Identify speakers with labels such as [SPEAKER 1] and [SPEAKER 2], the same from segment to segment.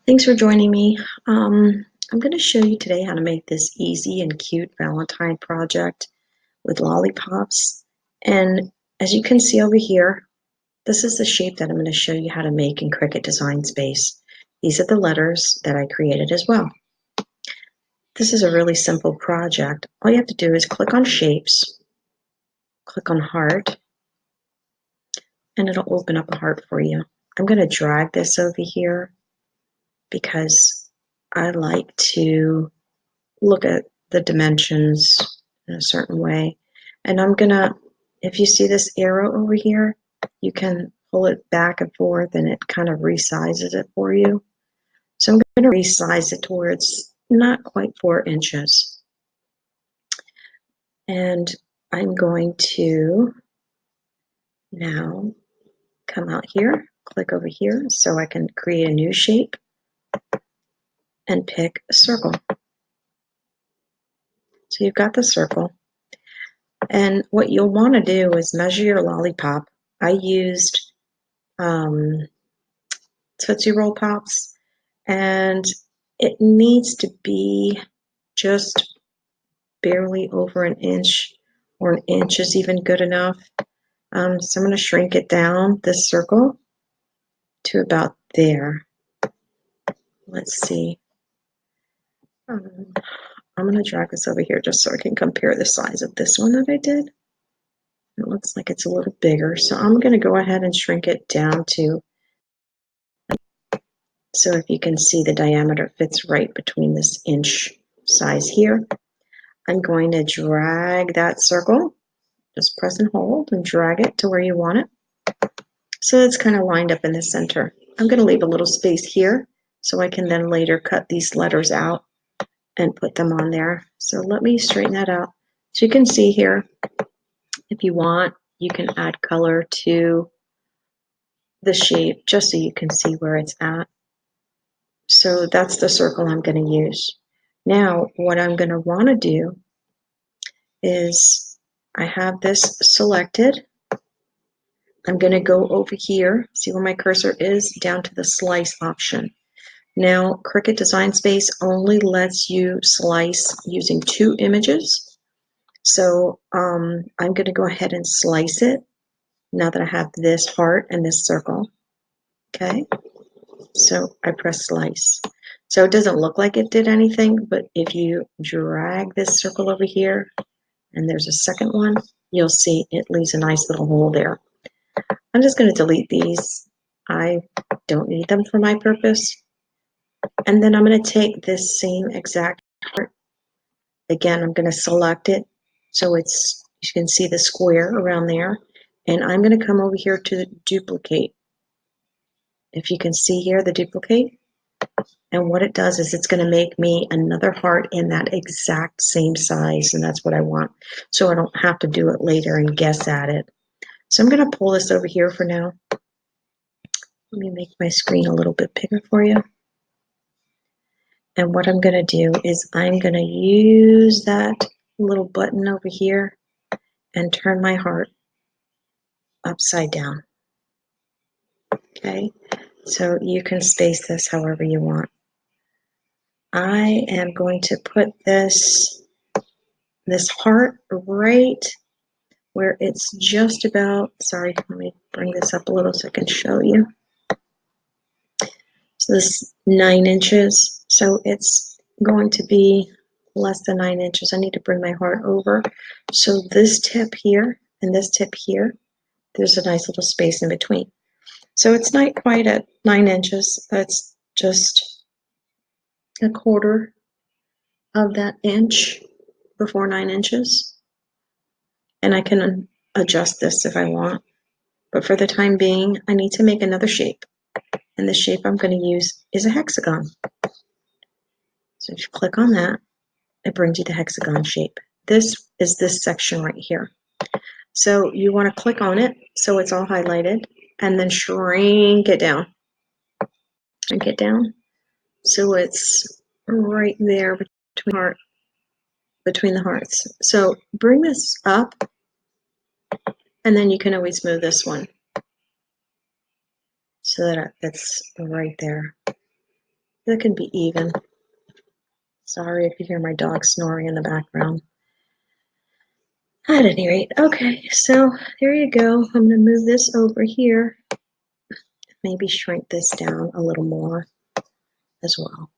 [SPEAKER 1] Thanks for joining me. I'm going to show you today how to make this easy and cute Valentine project with lollipops. And as you can see over here, this is the shape that I'm going to show you how to make in Cricut Design Space. These are the letters that I created as well. This is a really simple project. All you have to do is click on Shapes, click on Heart, and it'll open up a heart for you. I'm going to drag this over here because I like to look at the dimensions in a certain way. And I'm gonna, if you see this arrow over here, you can pull it back and forth and it kind of resizes it for you. So I'm gonna resize it to where it's not quite 4 inches. And I'm going to now come out here, click over here so I can create a new shape and pick a circle. So you've got the circle. And what you'll want to do is measure your lollipop. I used Tootsie Roll Pops, and it needs to be just barely over an inch, or an inch is even good enough. So I'm going to shrink it down, this circle, to about there. Let's see. I'm going to drag this over here just so I can compare the size of this one that I did. It looks like it's a little bigger, so I'm going to go ahead and shrink it down to, so if you can see the diameter fits right between this inch size here. I'm going to drag that circle, just press and hold and drag it to where you want it. So it's kind of lined up in the center. I'm going to leave a little space here so I can then later cut these letters out and put them on there. So let me straighten that out. So you can see here, if you want, you can add color to the shape just so you can see where it's at. So that's the circle I'm going to use. Now, what I'm going to want to do is I have this selected. I'm going to go over here, see where my cursor is, down to the slice option. Now, Cricut Design Space only lets you slice using 2 images. So I'm going to go ahead and slice it now that I have this heart and this circle. Okay, so I press slice. So it doesn't look like it did anything, but if you drag this circle over here and there's a second one, you'll see it leaves a nice little hole there. I'm just going to delete these. I don't need them for my purpose. And then I'm going to take this same exact part. Again, I'm going to select it so it's, you can see the square around there. And I'm going to come over here to the duplicate. If you can see here, the duplicate. And what it does is it's going to make me another heart in that exact same size. And that's what I want. So I don't have to do it later and guess at it. So I'm going to pull this over here for now. Let me make my screen a little bit bigger for you. And what I'm going to do is I'm going to use that little button over here and turn my heart upside down. Okay, so you can space this however you want. I am going to put this heart right where it's just about, sorry, let me bring this up a little so I can show you. So this is 9 inches, so it's going to be less than 9 inches. I need to bring my heart over. So this tip here and this tip here, there's a nice little space in between. So it's not quite at 9 inches. It's just a quarter of that inch before 9 inches. And I can adjust this if I want. But for the time being, I need to make another shape. And the shape I'm going to use is a hexagon. So if you click on that, it brings you the hexagon shape. This is this section right here. So you want to click on it so it's all highlighted and then shrink it down. Shrink it down so it's right there between the hearts. So bring this up and then you can always move this one so that it's right there. That can be even. Sorry if you hear my dog snoring in the background. At any rate, okay, so there you go. I'm going to move this over here. Maybe shrink this down a little more as well.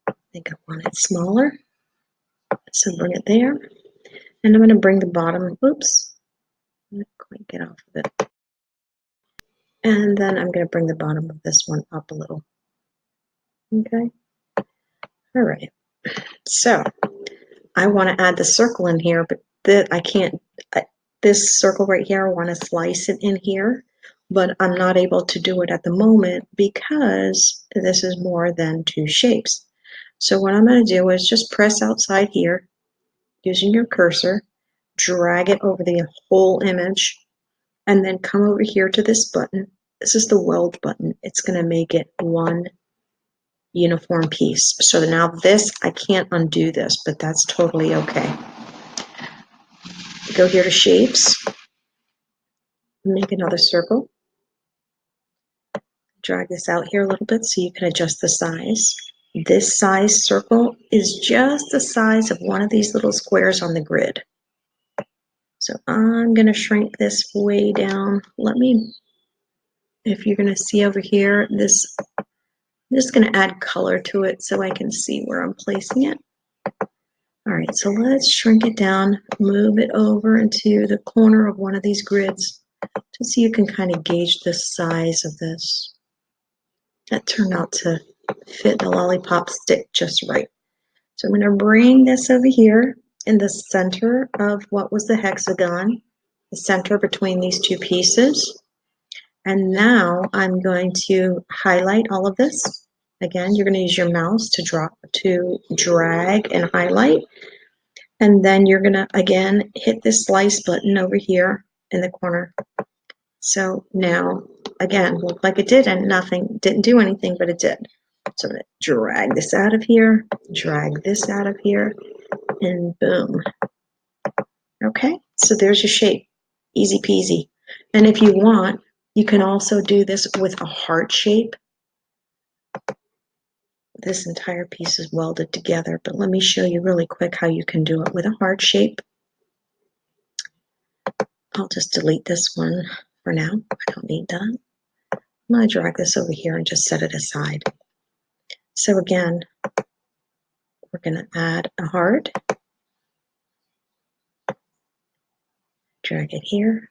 [SPEAKER 1] I think I want it smaller. So bring it there. And I'm going to bring the bottom, oops, I'm not quite get off of it. And then I'm going to bring the bottom of this one up a little. Okay. All right. So I want to add the circle in here, but I can't, this circle right here, I want to slice it in here, but I'm not able to do it at the moment because this is more than two shapes. So what I'm going to do is just press outside here using your cursor, drag it over the whole image, and then come over here to this button. This is the weld button. It's going to make it one uniform piece. So now this, I can't undo this, but that's totally okay. Go here to shapes, make another circle, drag this out here a little bit so you can adjust the size. This size circle is just the size of one of these little squares on the grid. So I'm going to shrink this way down. If you're going to see over here, I'm just going to add color to it so I can see where I'm placing it. All right, so let's shrink it down, move it over into the corner of one of these grids just so you can kind of gauge the size of this. That turned out to fit the lollipop stick just right. So I'm going to bring this over here in the center of what was the hexagon, the center between these two pieces. And now I'm going to highlight all of this. Again, you're going to use your mouse to drag and highlight. And then you're going to, again, hit this slice button over here in the corner. So now, again, looked like it did and didn't do anything, but it did. So I'm going to drag this out of here, drag this out of here, and boom. Okay, so there's your shape. Easy peasy. And if you want, you can also do this with a heart shape. This entire piece is welded together, but let me show you really quick how you can do it with a heart shape. I'll just delete this one for now. I don't need that. I'm going to drag this over here and just set it aside. So again, we're going to add a heart. Drag it here.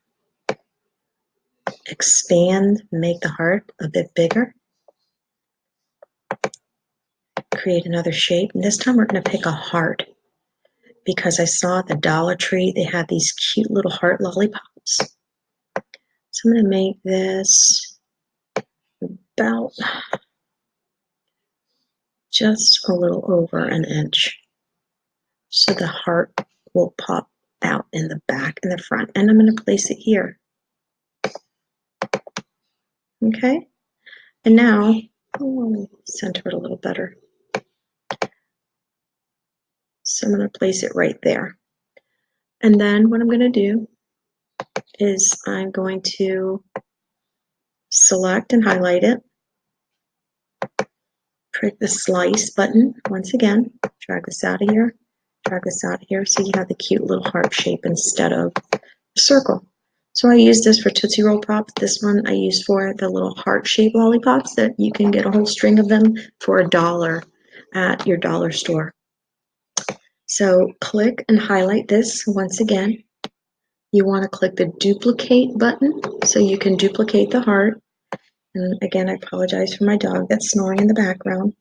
[SPEAKER 1] Expand, make the heart a bit bigger. Create another shape. And this time we're going to pick a heart because I saw at the Dollar Tree they had these cute little heart lollipops. So I'm going to make this about just a little over an inch. So the heart will pop out in the back and the front. And I'm going to place it here. Okay? And now, I'll center it a little better. So I'm going to place it right there. And then what I'm going to do is I'm going to select and highlight it. Click the slice button once again. Drag this out of here. Drag this out of here so you have the cute little heart shape instead of a circle. So I use this for Tootsie Roll Pops. This one I use for the little heart-shaped lollipops that you can get a whole string of them for $1 at your dollar store. So click and highlight this once again. You want to click the duplicate button so you can duplicate the heart. And again, I apologize for my dog that's snoring in the background.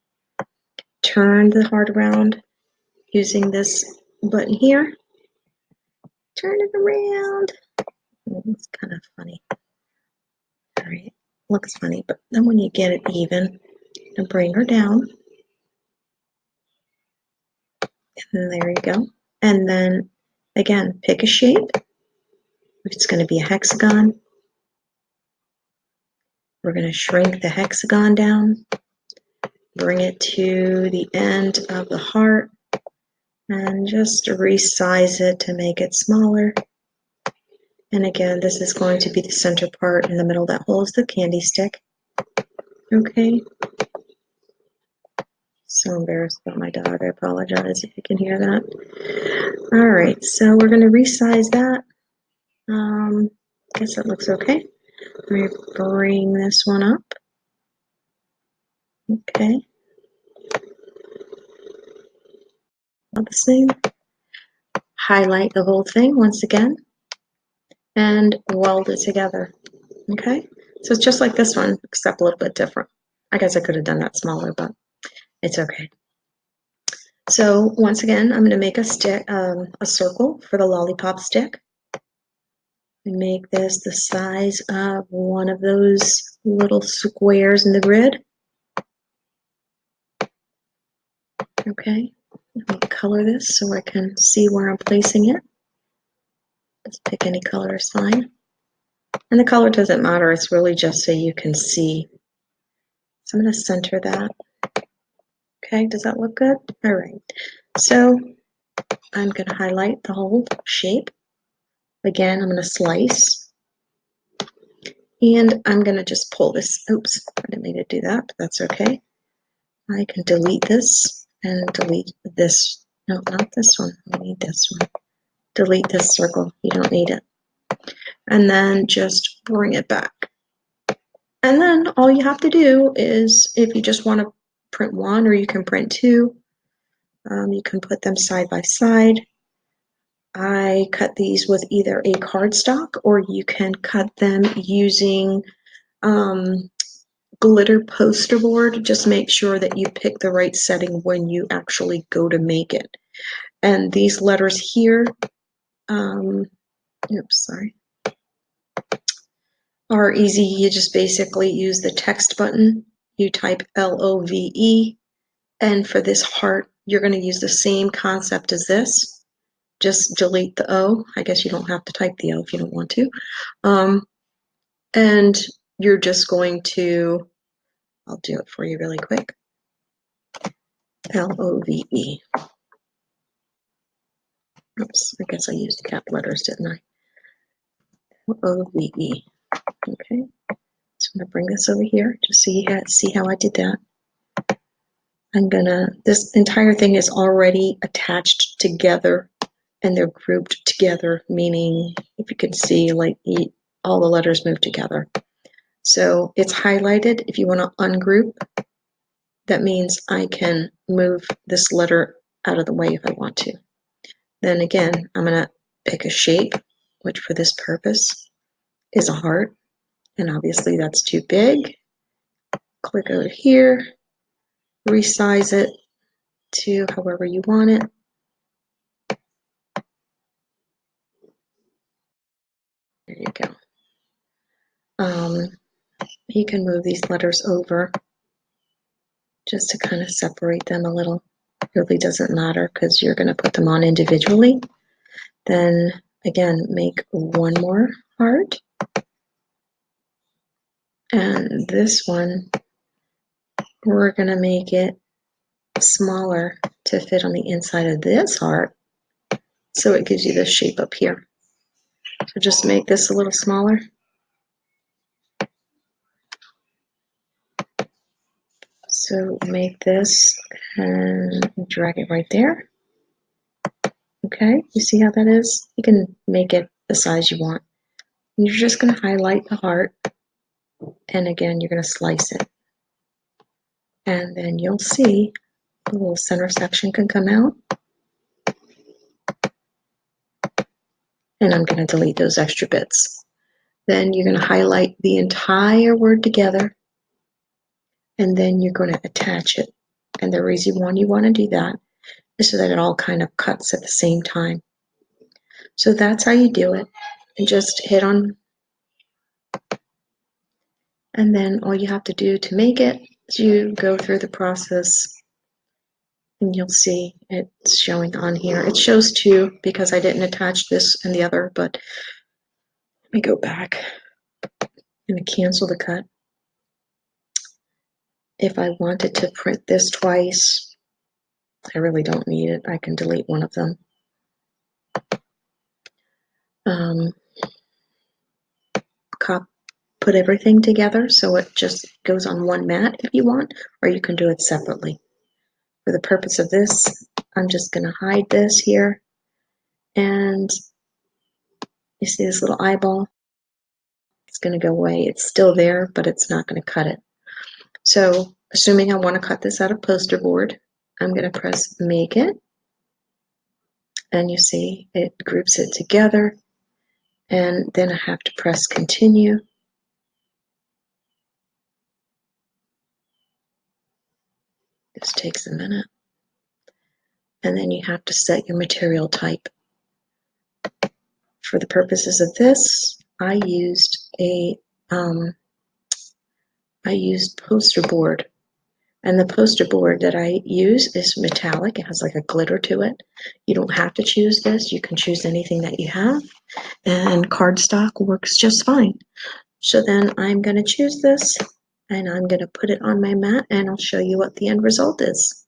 [SPEAKER 1] Turn the heart around using this button here. Turn it around. It's kind of funny. All right, looks funny, but then when you get it even, and bring her down. And there you go. And then again, pick a shape. If it's going to be a hexagon, we're going to shrink the hexagon down, bring it to the end of the heart, and just resize it to make it smaller. And again, this is going to be the center part in the middle that holds the candy stick. Okay. So embarrassed about my dog. I apologize if you can hear that. All right, so we're going to resize that. I guess that looks okay. Let me bring this one up. Okay. About the same. Highlight the whole thing once again and weld it together. Okay. So it's just like this one, except a little bit different. I guess I could have done that smaller, but it's okay. So once again, I'm going to make a stick, a circle for the lollipop stick. And make this the size of one of those little squares in the grid. Okay, let me color this so I can see where I'm placing it. Just pick any color is fine. And the color doesn't matter, it's really just so you can see. So I'm going to center that. Okay, does that look good? All right, so I'm going to highlight the whole shape. Again, I'm going to slice. And I'm going to just pull this. Oops, I didn't mean to do that, but that's okay. I can delete this and delete this. No, not this one. I need this one. Delete this circle. You don't need it. And then just bring it back. And then all you have to do is, if you just want to print one, or you can print two, you can put them side by side. I cut these with either a cardstock, or you can cut them using glitter poster board. Just make sure that you pick the right setting when you actually go to make it. And these letters here, oops, sorry, are easy. You just basically use the text button. You type LOVE, and for this heart, you're going to use the same concept as this. Just delete the O. I guess you don't have to type the O if you don't want to. And you're just going to, I'll do it for you really quick. LOVE. Oops, I guess I used cap letters, didn't I? LOVE. Okay. So I'm going to bring this over here just so you see how I did that. This entire thing is already attached together and they're grouped together, meaning if you can see, like all the letters move together. So it's highlighted. If you want to ungroup, that means I can move this letter out of the way if I want to. Then again, I'm going to pick a shape, which for this purpose is a heart. And obviously that's too big. Click over here, resize it to however you want it. There you go. You can move these letters over just to kind of separate them a little. It really doesn't matter because you're going to put them on individually. Then again, make one more heart. And this one, we're going to make it smaller to fit on the inside of this heart. So it gives you this shape up here. So just make this a little smaller. So make this and drag it right there. Okay, you see how that is? You can make it the size you want. You're just going to highlight the heart, and again, you're going to slice it. And then you'll see the little center section can come out. And I'm going to delete those extra bits. Then you're going to highlight the entire word together, and then you're going to attach it. And the reason why you want to do that is so that it all kind of cuts at the same time. So that's how you do it. And just hit on, and then all you have to do to make it is you go through the process, and you'll see it's showing on here. It shows two because I didn't attach this and the other, but let me go back and cancel the cut. If I wanted to print this twice, I really don't need it. I can delete one of them. Put everything together so it just goes on one mat if you want, or you can do it separately. For the purpose of this, I'm just going to hide this here. And you see this little eyeball? It's going to go away. It's still there, but it's not going to cut it. So, assuming I want to cut this out of poster board, I'm going to press Make It. And you see it groups it together. And then I have to press Continue. This takes a minute. And then you have to set your material type. For the purposes of this, I used poster board. And the poster board that I use is metallic. It has like a glitter to it. You don't have to choose this. You can choose anything that you have. And cardstock works just fine. So then I'm going to choose this, and I'm going to put it on my mat, and I'll show you what the end result is.